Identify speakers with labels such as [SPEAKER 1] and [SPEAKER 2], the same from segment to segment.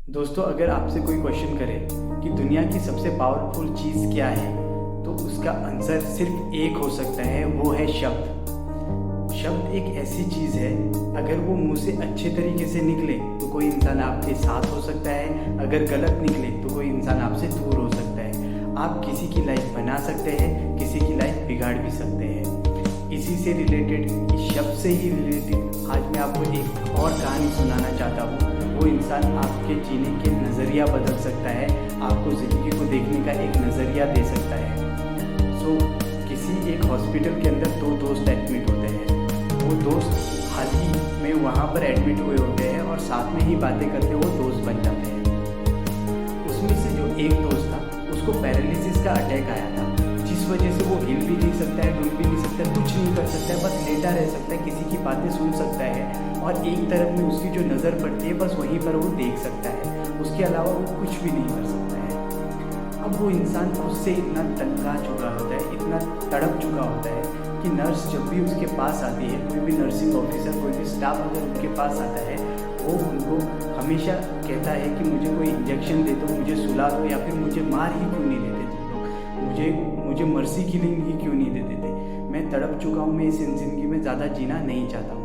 [SPEAKER 1] दोस्तों, अगर आपसे कोई क्वेश्चन करे कि दुनिया की सबसे पावरफुल चीज़ क्या है, तो उसका आंसर सिर्फ एक हो सकता है, वो है शब्द। शब्द एक ऐसी चीज़ है, अगर वो मुंह से अच्छे तरीके से निकले तो कोई इंसान आपके साथ हो सकता है, अगर गलत निकले तो कोई इंसान आपसे दूर हो सकता है। आप किसी की लाइफ बना सकते हैं, किसी की लाइफ बिगाड़ भी सकते हैं। इसी से रिलेटेड, इस शब्द से ही रिलेटेड आज मैं आपको एक और कहानी सुनाना चाहता हूँ। वो इंसान आपके जीने के नज़रिया बदल सकता है, आपको ज़िंदगी को देखने का एक नज़रिया दे सकता है। किसी एक हॉस्पिटल के अंदर दो दोस्त एडमिट होते हैं। वो दोस्त हाल ही में वहाँ पर एडमिट हुए होते हैं और साथ में ही बातें करते वो दोस्त बन जाते हैं। उसमें से जो एक दोस्त था, उसको पैरालिसिस का अटैक आया था, जिस वजह से वो हिल भी नहीं सकता है, डुल भी नहीं सकता है, कुछ नहीं कर सकता है, बस लेटा रह सकता है, किसी की बातें सुन सकता है और एक तरफ में उसकी जो नज़र पड़ती है बस वहीं पर वो देख सकता है, उसके अलावा वो कुछ भी नहीं कर सकता है। अब वो इंसान खुद से इतना तंगा चुका होता है, इतना तड़प चुका होता है कि नर्स जब भी उसके पास आती है, कोई भी नर्सिंग ऑफिसर, कोई भी स्टाफ अगर उनके पास आता है, वो उनको हमेशा कहता है कि मुझे कोई इंजेक्शन दे दो, मुझे सुला दो, या फिर मुझे मार ही क्यों नहीं देते तुम लोग, मुझे मर्सी किलिंग ही क्यों नहीं दे देते, मैं तड़प चुका हूँ, मैं इस ज़िंदगी में ज़्यादा जीना नहीं चाहता हूँ।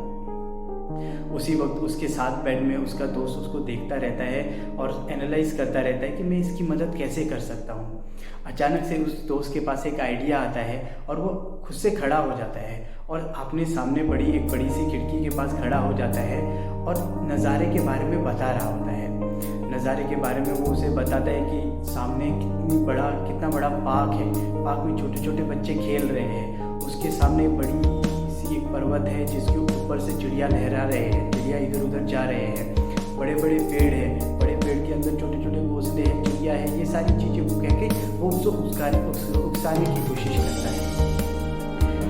[SPEAKER 1] उसी वक्त उसके साथ बेड में उसका दोस्त उसको देखता रहता है और एनालाइज करता रहता है कि मैं इसकी मदद कैसे कर सकता हूँ। अचानक से उस दोस्त के पास एक आइडिया आता है और वो खुद से खड़ा हो जाता है और अपने सामने एक बड़ी सी खिड़की के पास खड़ा हो जाता है और नज़ारे के बारे में बता रहा होता है। नज़ारे के बारे में वो उसे बताता है कि सामने कितना बड़ा पार्क है, पार्क में छोटे छोटे बच्चे खेल रहे हैं, उसके सामने बड़ी सी एक पर्वत है जिसके ऊपर से चिड़िया लहरा रहे हैं, चिड़िया इधर उधर जा रहे हैं, बड़े बड़े पेड़ हैं, बड़े पेड़ के अंदर छोटे छोटे घोंसले हैं, चिड़िया है, ये सारी चीज़ें वो कह के वो उसको उकसाने की कोशिश करता है।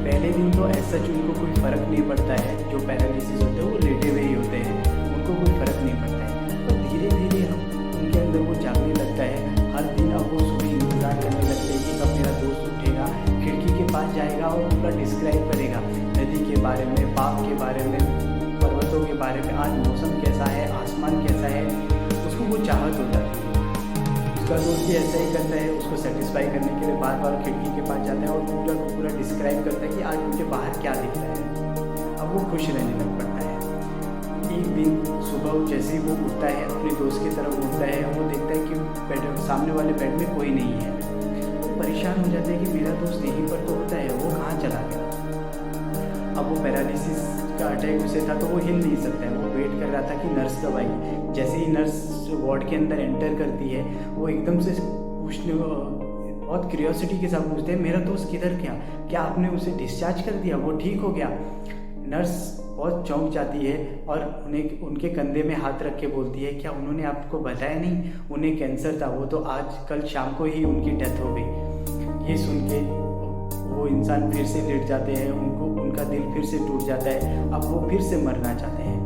[SPEAKER 1] पहले दिन तो ऐसा उनको कोई फ़र्क नहीं पड़ता है, जो पैरालिसिस होते हैं वो लेटे हुए ही होते हैं, उनको कोई फ़र्क नहीं पड़ता है। तो धीरे धीरे उनके अंदर वो जागने लगता है। हर दिन अब वो सुबह इंतज़ार करने लगते हैं कि कब मेरा दोस्त उठेगा, खिड़की के पास जाएगा और पूरा डिस्क्राइब करेगा नदी के बारे में, पार्क के बारे में, पर्वतों के बारे में, आज मौसम कैसा है, आसमान कैसा है। उसको वो चाहत होता है। उसका दोस्त भी ऐसा ही करता है, उसको सेटिस्फाई करने के लिए बार बार खिड़की के पास जाता है और पूरा डिस्क्राइब करता है कि आज मुझे बाहर क्या दिख रहा है। अब वो खुश रहने लग पड़ता है। एक दिन सुबह जैसे ही वो उठता है, अपने दोस्त की तरफ उठता है, वो देखता है कि सामने वाले बेड में कोई नहीं है। वो परेशान हो जाता है कि मेरा दोस्त यहीं पर तो होता है, वो कहाँ चला गया। अब वो पैरालिसिस का अटैक उसे था तो वो हिल नहीं सकता है, वो वेट कर रहा था कि नर्स कब आएगी। जैसे ही नर्स वार्ड के अंदर एंटर करती है, वो एकदम से पूछने बहुत क्यूरियोसिटी के साथ पूछते हैं, मेरा दोस्त किधर गया, क्या आपने उसे डिस्चार्ज कर दिया, वो ठीक हो गया। नर्स बहुत चौंक जाती है और उनके कंधे में हाथ रख के बोलती है, क्या उन्होंने आपको बताया नहीं, उन्हें कैंसर था, वो तो कल शाम को ही उनकी डेथ हो गई। ये सुन के वो इंसान फिर से लेट जाते हैं, उनका दिल फिर से टूट जाता है। अब वो फिर से मरना चाहते हैं,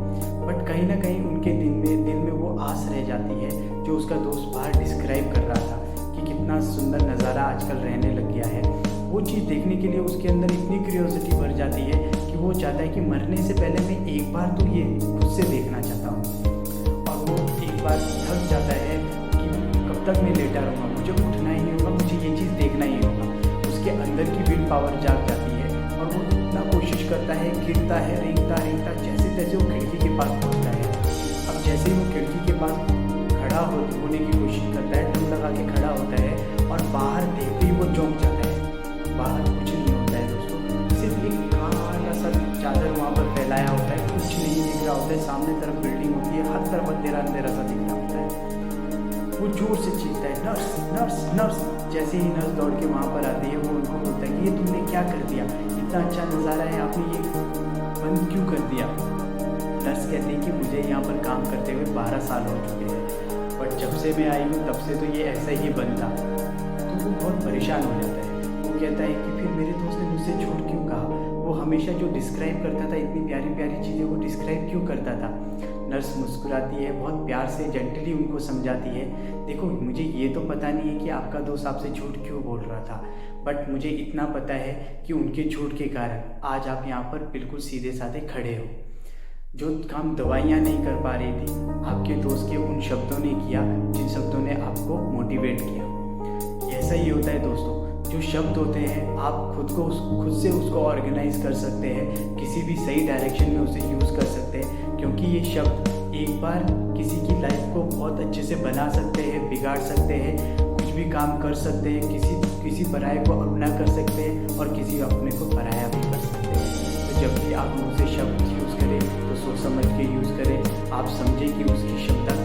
[SPEAKER 1] बट कहीं ना कहीं उनके दिल में वो आस रह जाती है जो उसका दोस्त बाहर डिस्क्राइब कर रहा था कि कितना सुंदर नज़ारा आजकल रहने लग गया है। वो चीज़ देखने के लिए उसके अंदर इतनी क्यूरियोसिटी भर जाती है कि वो चाहता है कि मरने से पहले मैं एक बार तो ये खुद से देखना चाहता हूँ। और वो एक बार थक जाता है कि कब तक मैं लेटा रहूँगा, मुझे उठना ही होगा, मुझे ये चीज़ देखना ही होगा। उसके अंदर की विल पावर जाग जाती है और वो इतना कोशिश करता है, गिरता है, रेंगता जैसे तैसे वो खिड़की के पास पहुँचता है। अब जैसे ही वो खिड़की के पास खड़ा होने की कोशिश करता है, दम लगा के खड़ा होता है और बाहर देखते ही वो चौंक जाता है। बाहर कुछ नहीं होता है दोस्तों, सिर्फ एक काला सा चादर वहाँ पर फैलाया होता है, कुछ नहीं दिख रहा होता है। सामने तरफ बिल्डिंग होती है, हर तरफ अंधेरा अंधेरा सा दिख रहा होता है। वो जोर से चीखता है, नर्स नर्स नर्स। जैसे ही नर्स दौड़ के वहाँ पर आती है, वो उनको बोलता है कि ये तुमने क्या कर दिया, इतना अच्छा नज़ारा है, आपने ये बंद क्यों कर दिया। नर्स कहती है कि मुझे यहाँ पर काम करते हुए 12 साल हो चुके हैं, बट जब से मैं आई हूँ तब से तो ये ऐसा ही बंद था। तो वो बहुत परेशान हो जाता है। वो कहता है कि फिर मेरे दोस्त ने मुझसे झूठ क्यों कहा, वो हमेशा जो डिस्क्राइब करता था, इतनी प्यारी प्यारी चीज़ें वो डिस्क्राइब क्यों करता था। नर्स मुस्कुराती है, बहुत प्यार से जेंटली उनको समझाती है, देखो मुझे ये तो पता नहीं है कि आपका दोस्त आपसे झूठ क्यों बोल रहा था, बट मुझे इतना पता है कि उनके झूठ के कारण आज आप यहाँ पर बिल्कुल सीधे साधे खड़े हो। जो काम दवाइयाँ नहीं कर पा रही थी, आपके दोस्त के उन शब्दों ने किया जिन शब्दों ने आपको मोटिवेट किया। ऐसा ही होता है दोस्तों, जो शब्द होते हैं आप खुद से उसको ऑर्गेनाइज कर सकते हैं, किसी भी सही डायरेक्शन में उसे यूज़ कर सकते हैं, क्योंकि ये शब्द एक बार किसी की लाइफ को बहुत अच्छे से बना सकते हैं, बिगाड़ सकते हैं, कुछ भी काम कर सकते हैं, किसी पराये को अपना कर सकते हैं और किसी अपने को पराया भी कर सकते हैं। तो जब भी आप मुझसे शब्द यूज़ करें तो सोच समझ के यूज़ करें, आप समझें कि उसकी क्षमता